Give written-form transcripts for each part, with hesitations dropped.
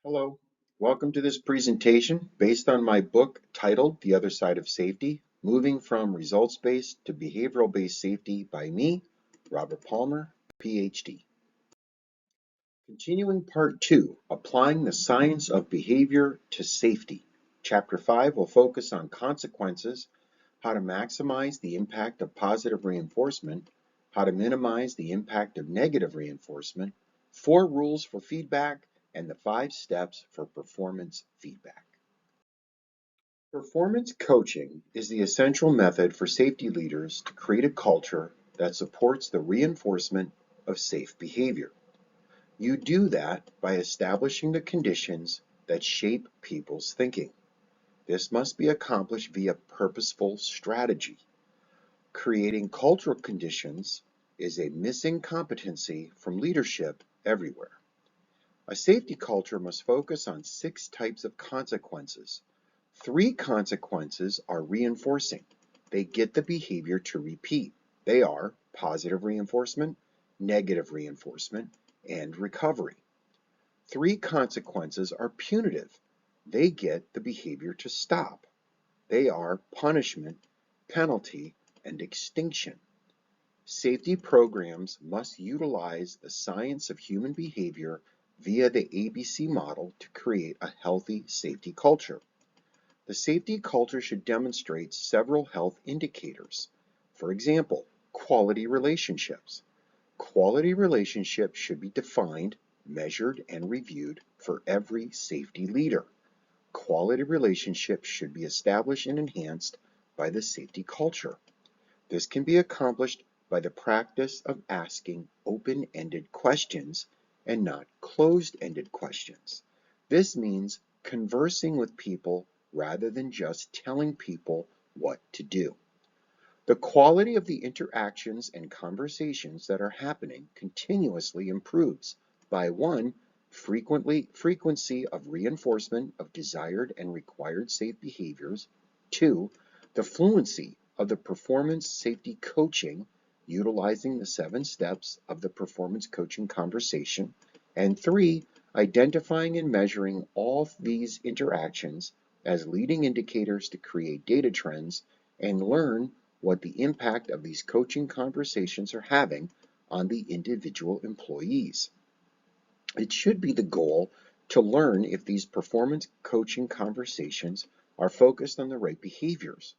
Hello, welcome to this presentation based on my book titled The Other Side of Safety, Moving from Results-Based to Behavioral-Based Safety by me, Robert Palmer, PhD. Continuing Part 2, Applying the Science of Behavior to Safety. Chapter 5 will focus on consequences, how to maximize the impact of positive reinforcement, how to minimize the impact of negative reinforcement, 4 rules for feedback, and the 5 steps for performance feedback. Performance coaching is the essential method for safety leaders to create a culture that supports the reinforcement of safe behavior. You do that by establishing the conditions that shape people's thinking. This must be accomplished via purposeful strategy. Creating cultural conditions is a missing competency from leadership everywhere. A safety culture must focus on 6 types of consequences. 3 consequences are reinforcing. They get the behavior to repeat. They are positive reinforcement, negative reinforcement, and recovery. 3 consequences are punitive. They get the behavior to stop. They are punishment, penalty, and extinction. Safety programs must utilize the science of human behavior via the ABC model to create a healthy safety culture. The safety culture should demonstrate several health indicators. For example, quality relationships. Quality relationships should be defined, measured, and reviewed for every safety leader. Quality relationships should be established and enhanced by the safety culture. This can be accomplished by the practice of asking open-ended questions and not closed-ended questions. This means conversing with people rather than just telling people what to do. The quality of the interactions and conversations that are happening continuously improves by 1. Frequency of reinforcement of desired and required safe behaviors, 2. The fluency of the performance safety coaching utilizing the 7 steps of the performance coaching conversation, and 3. Identifying and measuring all these interactions as leading indicators to create data trends and learn what the impact of these coaching conversations are having on the individual employees. It should be the goal to learn if these performance coaching conversations are focused on the right behaviors.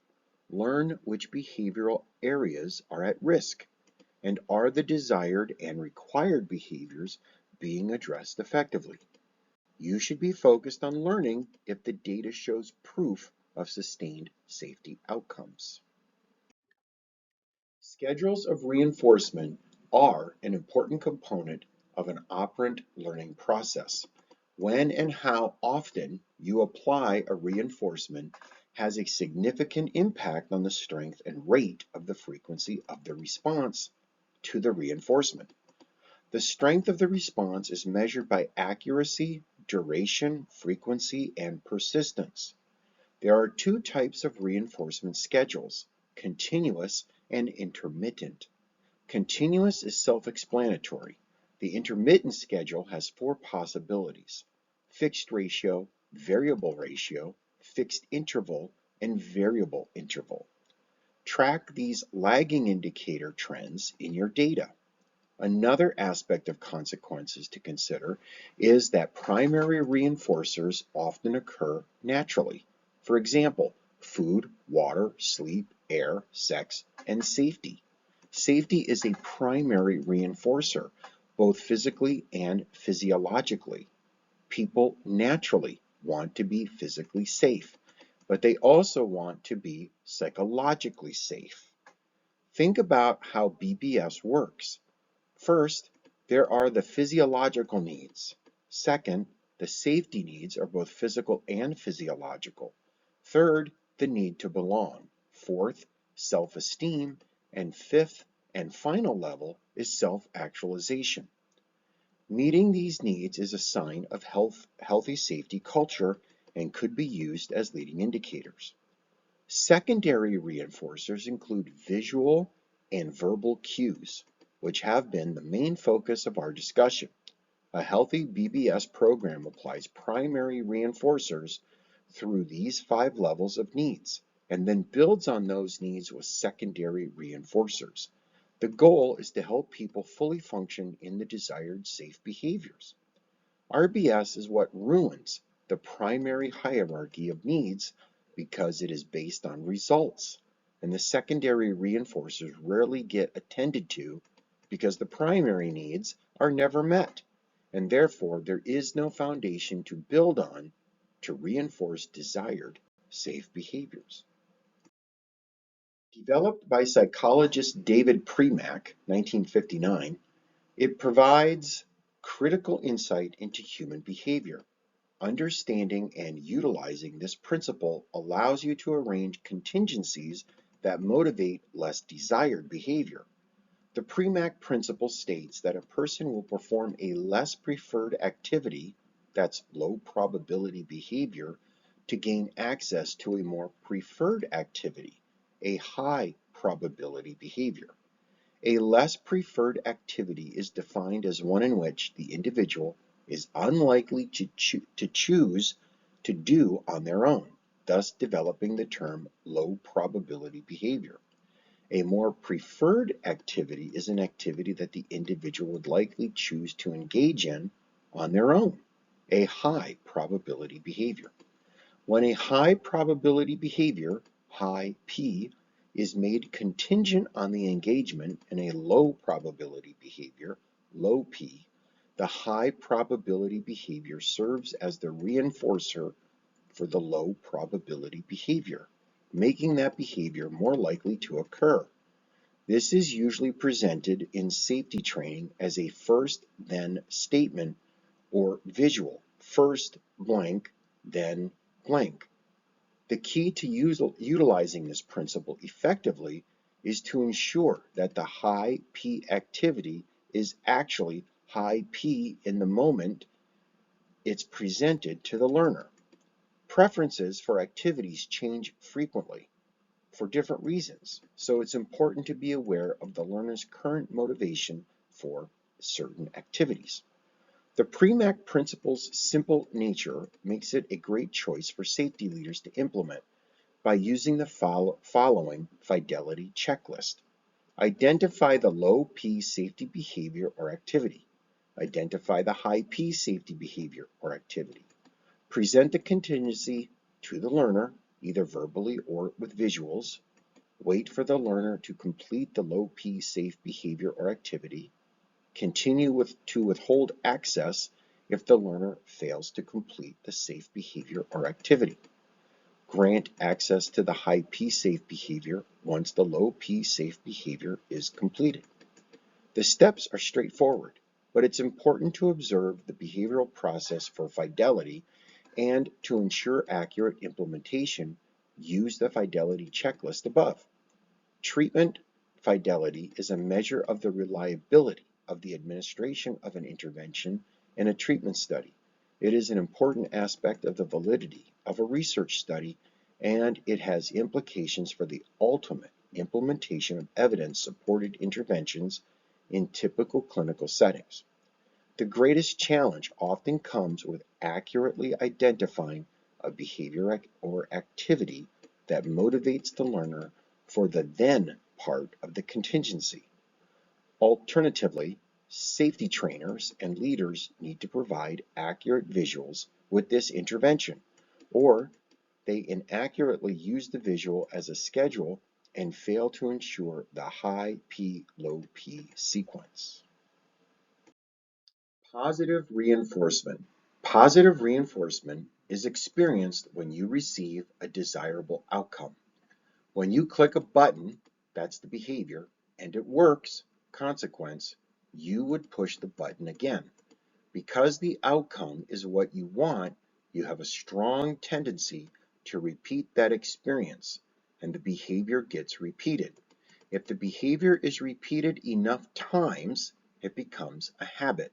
Learn which behavioral areas are at risk, and are the desired and required behaviors being addressed effectively. You should be focused on learning if the data shows proof of sustained safety outcomes. Schedules of reinforcement are an important component of an operant learning process. When and how often you apply a reinforcement has a significant impact on the strength and rate of the frequency of the response to the reinforcement. The strength of the response is measured by accuracy, duration, frequency, and persistence. There are 2 types of reinforcement schedules: continuous and intermittent. Continuous is self-explanatory. The intermittent schedule has 4 possibilities: fixed ratio, variable ratio, fixed interval, and variable interval. Track these lagging indicator trends in your data. Another aspect of consequences to consider is that primary reinforcers often occur naturally. For example, food, water, sleep, air, sex, and safety. Safety is a primary reinforcer, both physically and physiologically. People naturally want to be physically safe, but they also want to be psychologically safe. Think about how BBS works. First, there are the physiological needs. Second, the safety needs are both physical and physiological. Third, the need to belong. Fourth, self-esteem. And fifth and final level is self-actualization. Meeting these needs is a sign of healthy safety culture and could be used as leading indicators. Secondary reinforcers include visual and verbal cues, which have been the main focus of our discussion. A healthy BBS program applies primary reinforcers through these 5 levels of needs and then builds on those needs with secondary reinforcers. The goal is to help people fully function in the desired safe behaviors. RBS is what ruins the primary hierarchy of needs because it is based on results, and the secondary reinforcers rarely get attended to because the primary needs are never met, and therefore there is no foundation to build on to reinforce desired safe behaviors. Developed by psychologist David Premack, 1959, it provides critical insight into human behavior. Understanding and utilizing this principle allows you to arrange contingencies that motivate less desired behavior. The Premack principle states that a person will perform a less preferred activity, that's low probability behavior, to gain access to a more preferred activity, a high probability behavior. A less preferred activity is defined as one in which the individual is unlikely to choose to do on their own, thus developing the term low probability behavior. A more preferred activity is an activity that the individual would likely choose to engage in on their own, a high probability behavior. When a high probability behavior, high P, is made contingent on the engagement in a low probability behavior, low P, the high probability behavior serves as the reinforcer for the low probability behavior, making that behavior more likely to occur. This is usually presented in safety training as a first then statement or visual, first blank, then blank. The key to utilizing this principle effectively is to ensure that the high P activity is actually high P in the moment it's presented to the learner. Preferences for activities change frequently for different reasons, so it's important to be aware of the learner's current motivation for certain activities. The Premack principle's simple nature makes it a great choice for safety leaders to implement by using the following fidelity checklist. Identify the low P safety behavior or activity. Identify the high P safety behavior or activity. Present the contingency to the learner, either verbally or with visuals. Wait for the learner to complete the low P safe behavior or activity. Continue to withhold access if the learner fails to complete the safe behavior or activity. Grant access to the high P safe behavior once the low P safe behavior is completed. The steps are straightforward, but it's important to observe the behavioral process for fidelity, and to ensure accurate implementation, use the fidelity checklist above. Treatment fidelity is a measure of the reliability of the administration of an intervention in a treatment study. It is an important aspect of the validity of a research study, and it has implications for the ultimate implementation of evidence-supported interventions in typical clinical settings. The greatest challenge often comes with accurately identifying a behavior or activity that motivates the learner for the then part of the contingency. Alternatively, safety trainers and leaders need to provide accurate visuals with this intervention, or they inaccurately use the visual as a schedule and fail to ensure the high P, low P sequence. Positive reinforcement. Positive reinforcement is experienced when you receive a desirable outcome. When you click a button, that's the behavior, and it works, consequence, you would push the button again. Because the outcome is what you want, you have a strong tendency to repeat that experience, and the behavior gets repeated. If the behavior is repeated enough times, it becomes a habit.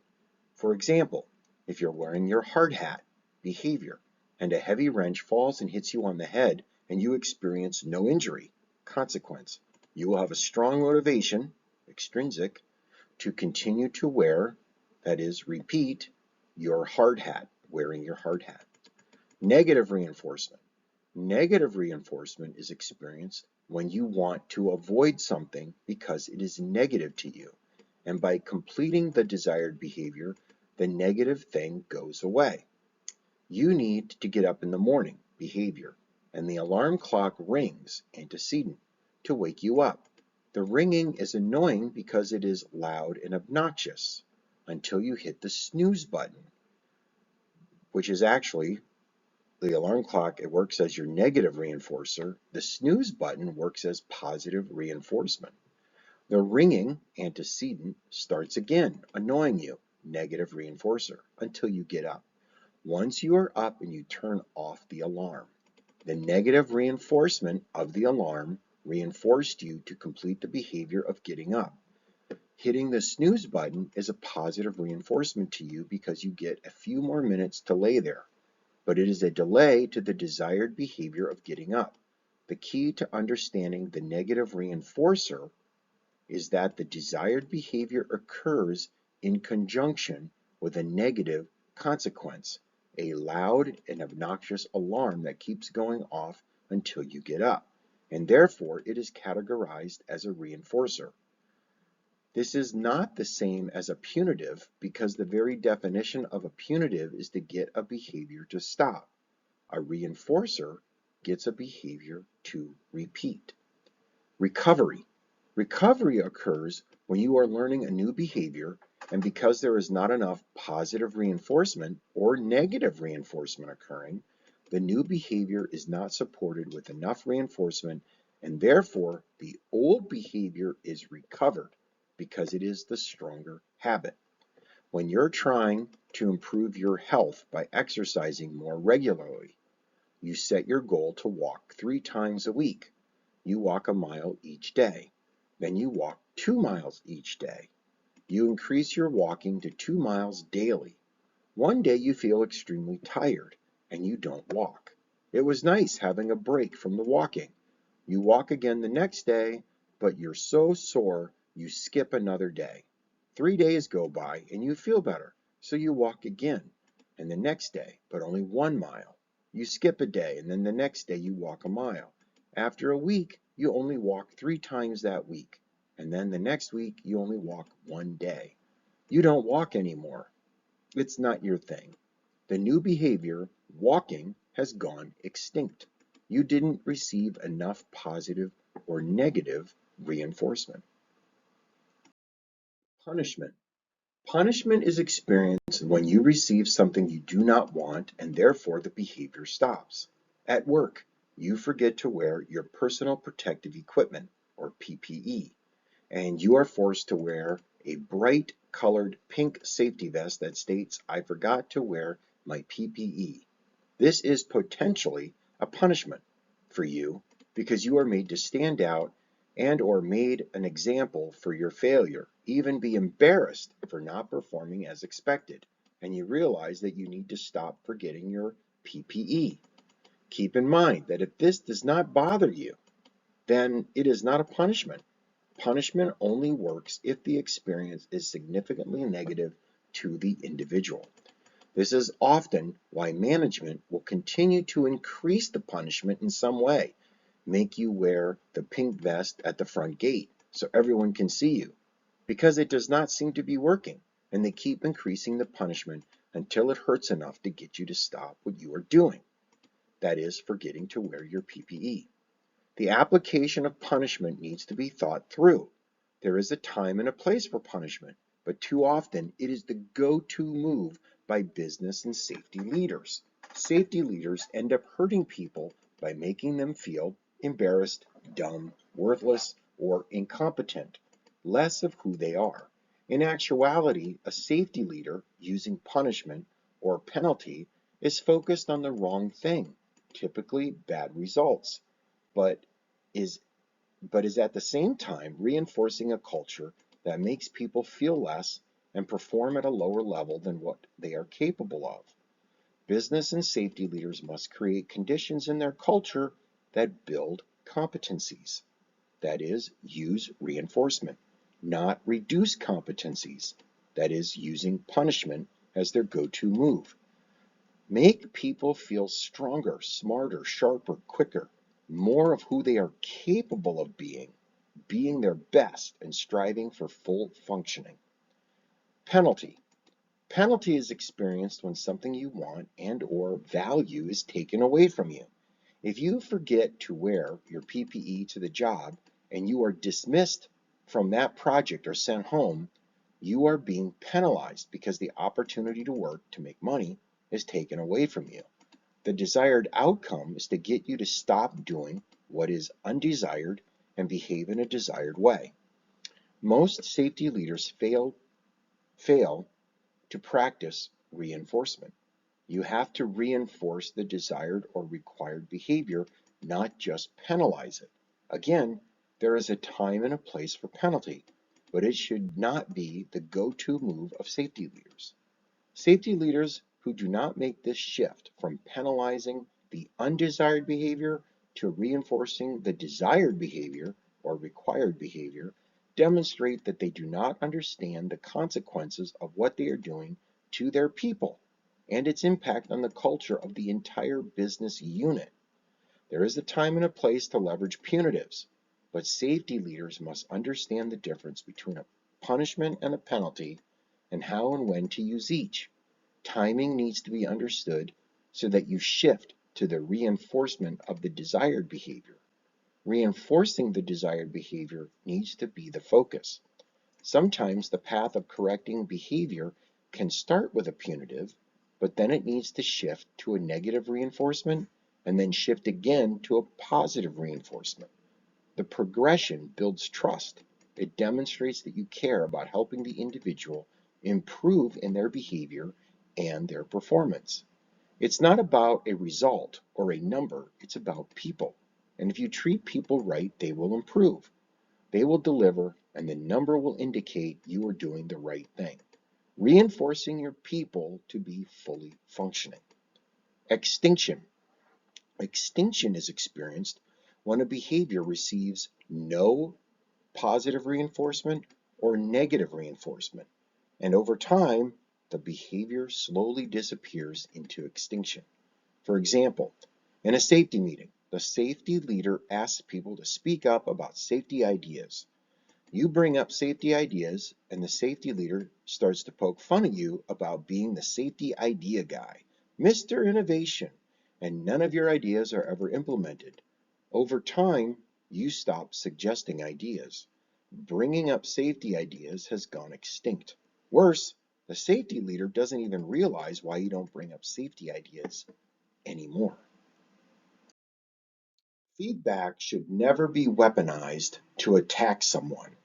For example, if you're wearing your hard hat behavior and a heavy wrench falls and hits you on the head and you experience no injury, consequence, you will have a strong motivation, extrinsic, to continue to wear that is, repeat your hard hat, wearing your hard hat. Negative reinforcement. Negative reinforcement is experienced when you want to avoid something because it is negative to you. And by completing the desired behavior, the negative thing goes away. You need to get up in the morning, behavior, and the alarm clock rings, antecedent, to wake you up. The ringing is annoying because it is loud and obnoxious until you hit the snooze button, which is actually the alarm clock. It works as your negative reinforcer. The snooze button works as positive reinforcement. The ringing, antecedent, starts again, annoying you, negative reinforcer, until you get up. Once you are up and you turn off the alarm, the negative reinforcement of the alarm reinforced you to complete the behavior of getting up. Hitting the snooze button is a positive reinforcement to you because you get a few more minutes to lay there, but it is a delay to the desired behavior of getting up. The key to understanding the negative reinforcer is that the desired behavior occurs in conjunction with a negative consequence, a loud and obnoxious alarm that keeps going off until you get up, and therefore it is categorized as a reinforcer. This is not the same as a punitive because the very definition of a punitive is to get a behavior to stop. A reinforcer gets a behavior to repeat. Recovery. Recovery occurs when you are learning a new behavior, and because there is not enough positive reinforcement or negative reinforcement occurring, the new behavior is not supported with enough reinforcement, and therefore the old behavior is recovered because it is the stronger habit. When you're trying to improve your health by exercising more regularly, you set your goal to walk 3 times a week. You walk a mile each day. Then you walk 2 miles each day. You increase your walking to 2 miles daily. One day you feel extremely tired and you don't walk. It was nice having a break from the walking. You walk again the next day, but you're so sore you skip another day. 3 days go by and you feel better, so you walk again, and the next day, but only 1 mile. You skip a day, and then the next day you walk a mile. After a week, you only walk 3 times that week, and then the next week you only walk 1 day. You don't walk anymore. It's not your thing. The new behavior, walking, has gone extinct. You didn't receive enough positive or negative reinforcement. Punishment. Punishment is experienced when you receive something you do not want and therefore the behavior stops. At work, you forget to wear your personal protective equipment, or PPE, and you are forced to wear a bright colored pink safety vest that states, "I forgot to wear my PPE." This is potentially a punishment for you because you are made to stand out and or made an example for your failure, even be embarrassed for not performing as expected, and you realize that you need to stop forgetting your PPE. Keep in mind that if this does not bother you, then it is not a punishment. Punishment only works if the experience is significantly negative to the individual. This is often why management will continue to increase the punishment in some way, make you wear the pink vest at the front gate so everyone can see you, because it does not seem to be working, and they keep increasing the punishment until it hurts enough to get you to stop what you are doing, that is, forgetting to wear your PPE. The application of punishment needs to be thought through. There is a time and a place for punishment, but too often it is the go-to move by business and safety leaders. Safety leaders end up hurting people by making them feel embarrassed, dumb, worthless, or incompetent, less of who they are. In actuality, a safety leader using punishment or penalty is focused on the wrong thing, typically bad results, but is but is at the same time reinforcing a culture that makes people feel less and perform at a lower level than what they are capable of. Business and safety leaders must create conditions in their culture that build competencies. That is, use reinforcement, not reduce competencies. that is, using punishment as their go-to move. Make people feel stronger, smarter, sharper, quicker, more of who they are capable of being their best and striving for full functioning. Penalty. Penalty is experienced when something you want and or value is taken away from you. If you forget to wear your PPE to the job and you are dismissed from that project or sent home, you are being penalized because the opportunity to work to make money is taken away from you. The desired outcome is to get you to stop doing what is undesired and behave in a desired way. Most safety leaders fail to practice reinforcement. You have to reinforce the desired or required behavior, not just penalize it. Again, there is a time and a place for penalty, but it should not be the go-to move of safety leaders. Safety leaders who do not make this shift from penalizing the undesired behavior to reinforcing the desired behavior or required behavior demonstrate that they do not understand the consequences of what they are doing to their people and its impact on the culture of the entire business unit. There is a time and a place to leverage punitives, but safety leaders must understand the difference between a punishment and a penalty and how and when to use each. Timing needs to be understood so that you shift to the reinforcement of the desired behavior. Reinforcing the desired behavior needs to be the focus. Sometimes the path of correcting behavior can start with a punitive, but then it needs to shift to a negative reinforcement and then shift again to a positive reinforcement. The progression builds trust. It demonstrates that you care about helping the individual improve in their behavior and their performance. It's not about a result or a number, it's about people. And if you treat people right, they will improve. They will deliver, and the number will indicate you are doing the right thing, reinforcing your people to be fully functioning. Extinction. Extinction is experienced when a behavior receives no positive reinforcement or negative reinforcement, and over time, the behavior slowly disappears into extinction. For example, in a safety meeting, the safety leader asks people to speak up about safety ideas. You bring up safety ideas, and the safety leader starts to poke fun at you about being the safety idea guy, Mr. Innovation, and none of your ideas are ever implemented. Over time, you stop suggesting ideas. Bringing up safety ideas has gone extinct. Worse, the safety leader doesn't even realize why you don't bring up safety ideas anymore. Feedback should never be weaponized to attack someone.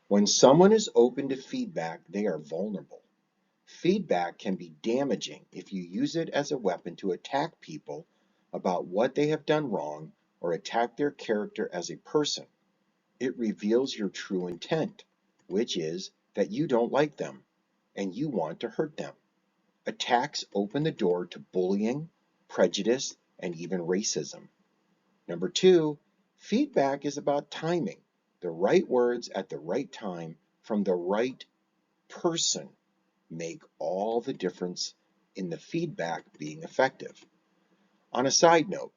When someone is open to feedback, they are vulnerable. Feedback can be damaging if you use it as a weapon to attack people about what they have done wrong or attack their character as a person. It reveals your true intent, which is that you don't like them and you want to hurt them. Attacks open the door to bullying, prejudice, and even racism. Number two, feedback is about timing. The right words at the right time from the right person make all the difference in the feedback being effective. On a side note,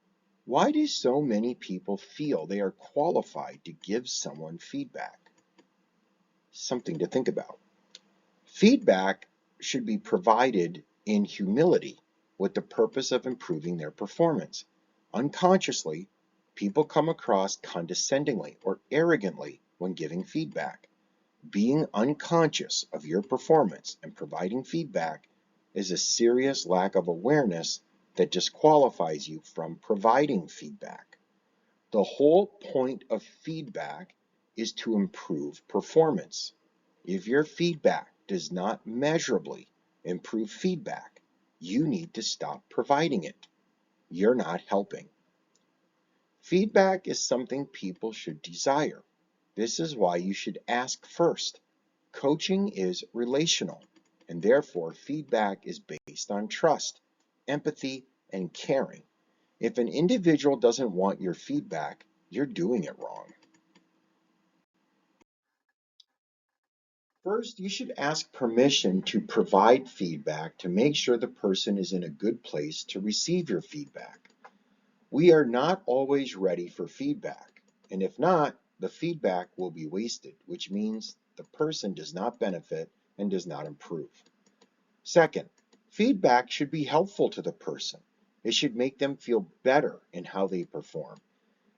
why do so many people feel they are qualified to give someone feedback? Something to think about. Feedback should be provided in humility with the purpose of improving their performance. Unconsciously, people come across condescendingly or arrogantly when giving feedback. Being unconscious of your performance and providing feedback is a serious lack of awareness that disqualifies you from providing feedback. The whole point of feedback is to improve performance. If your feedback does not measurably improve feedback, you need to stop providing it. You're not helping. Feedback is something people should desire. This is why you should ask first. Coaching is relational, and therefore feedback is based on trust, empathy, and caring. If an individual doesn't want your feedback, you're doing it wrong. First, you should ask permission to provide feedback to make sure the person is in a good place to receive your feedback. We are not always ready for feedback, and if not, the feedback will be wasted, which means the person does not benefit and does not improve. Second, feedback should be helpful to the person. It should make them feel better in how they perform.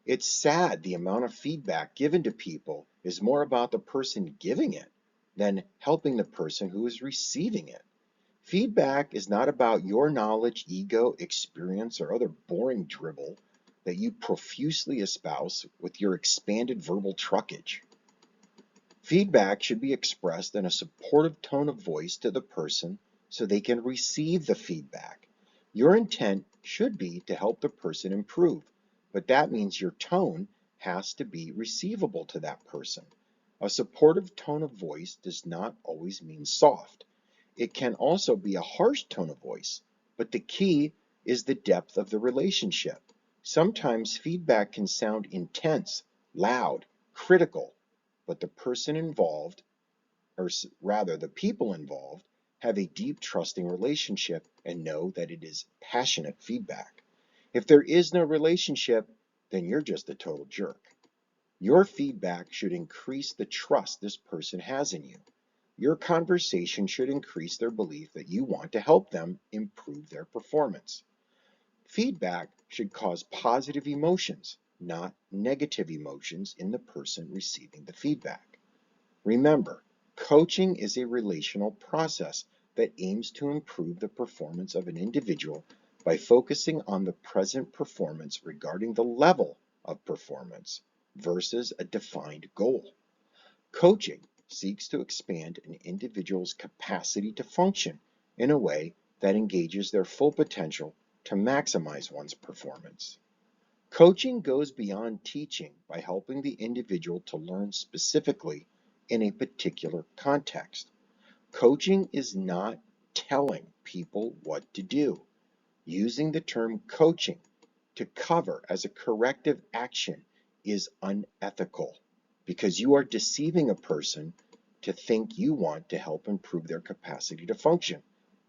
It's sad the amount of feedback given to people is more about the person giving it than helping the person who is receiving it. Feedback is not about your knowledge, ego, experience, or other boring dribble that you profusely espouse with your expanded verbal truckage. Feedback should be expressed in a supportive tone of voice to the person so they can receive the feedback. Your intent should be to help the person improve, but that means your tone has to be receivable to that person. A supportive tone of voice does not always mean soft. It can also be a harsh tone of voice, but the key is the depth of the relationship. Sometimes feedback can sound intense, loud, critical, but the person involved, or rather the people involved, have a deep trusting relationship and know that it is passionate feedback. If there is no relationship, then you're just a total jerk. Your feedback should increase the trust this person has in you. Your conversation should increase their belief that you want to help them improve their performance. Feedback should cause positive emotions, not negative emotions in the person receiving the feedback. Remember, coaching is a relational process that aims to improve the performance of an individual by focusing on the present performance regarding the level of performance versus a defined goal. Coaching seeks to expand an individual's capacity to function in a way that engages their full potential to maximize one's performance. Coaching goes beyond teaching by helping the individual to learn specifically in a particular context. Coaching is not telling people what to do. Using the term coaching to cover as a corrective action is unethical because you are deceiving a person to think you want to help improve their capacity to function,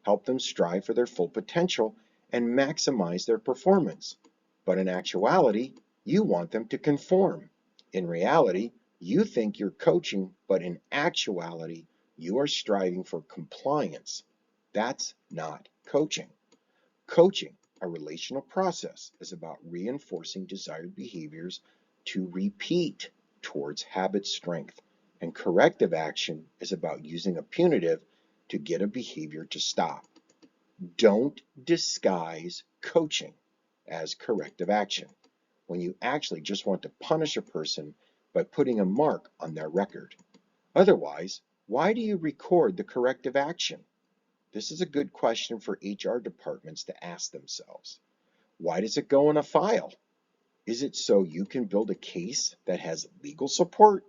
help them strive for their full potential, and maximize their performance. But in actuality, you want them to conform. In reality, you think you're coaching, but in actuality, you are striving for compliance. That's not coaching. Coaching, a relational process, is about reinforcing desired behaviors to repeat towards habit strength, and corrective action is about using a punitive to get a behavior to stop. Don't disguise coaching as corrective action when you actually just want to punish a person by putting a mark on their record. Otherwise, why do you record the corrective action? This is a good question for HR departments to ask themselves. Why does it go in a file? Is it so you can build a case that has legal support?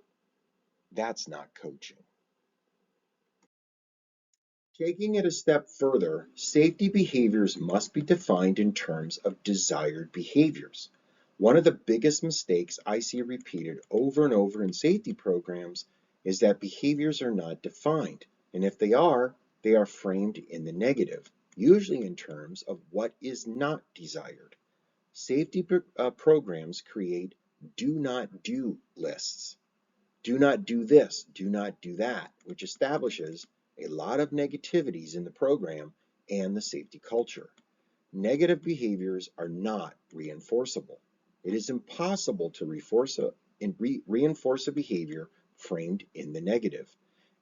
That's not coaching. Taking it a step further, safety behaviors must be defined in terms of desired behaviors. One of the biggest mistakes I see repeated over and over in safety programs is that behaviors are not defined, and if they are framed in the negative, usually in terms of what is not desired. Safety programs create do not do lists. Do not do this, do not do that, which establishes a lot of negativities in the program and the safety culture. Negative behaviors are not reinforceable. It is impossible to reinforce a behavior framed in the negative.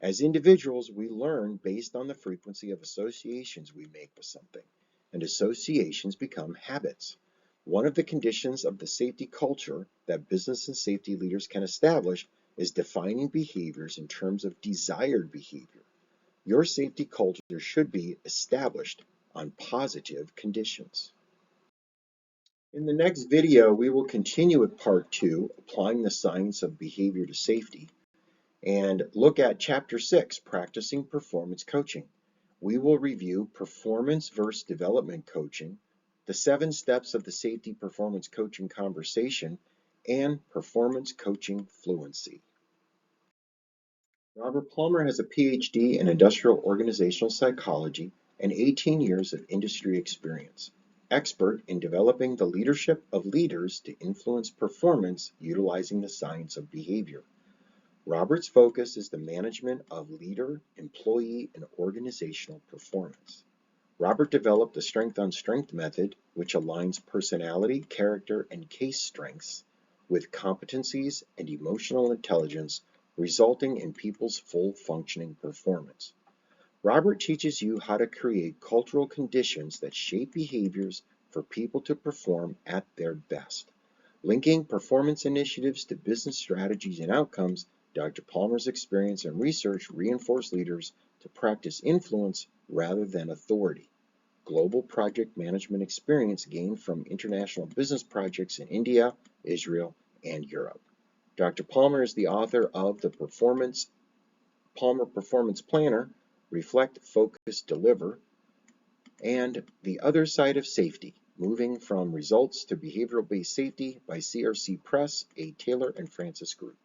As individuals, we learn based on the frequency of associations we make with something, and associations become habits. One of the conditions of the safety culture that business and safety leaders can establish is defining behaviors in terms of desired behavior. Your safety culture should be established on positive conditions. In the next video, we will continue with part 2, applying the science of behavior to safety, and look at chapter 6, practicing performance coaching. We will review performance versus development coaching, the 7 steps of the safety performance coaching conversation, and performance coaching fluency. Robert Palmer has a PhD in industrial organizational psychology and 18 years of industry experience. Expert in developing the leadership of leaders to influence performance utilizing the science of behavior. Robert's focus is the management of leader, employee, and organizational performance. Robert developed the Strength on Strength method, which aligns personality, character, and case strengths with competencies and emotional intelligence, resulting in people's full functioning performance. Robert teaches you how to create cultural conditions that shape behaviors for people to perform at their best. Linking performance initiatives to business strategies and outcomes, Dr. Palmer's experience and research reinforce leaders to practice influence rather than authority. Global project management experience gained from international business projects in India, Israel, and Europe. Dr. Palmer is the author of the Palmer Performance Planner, Reflect, Focus, Deliver, and The Other Side of Safety, Moving from Results to Behavioral-Based Safety by CRC Press, A. Taylor and Francis Group.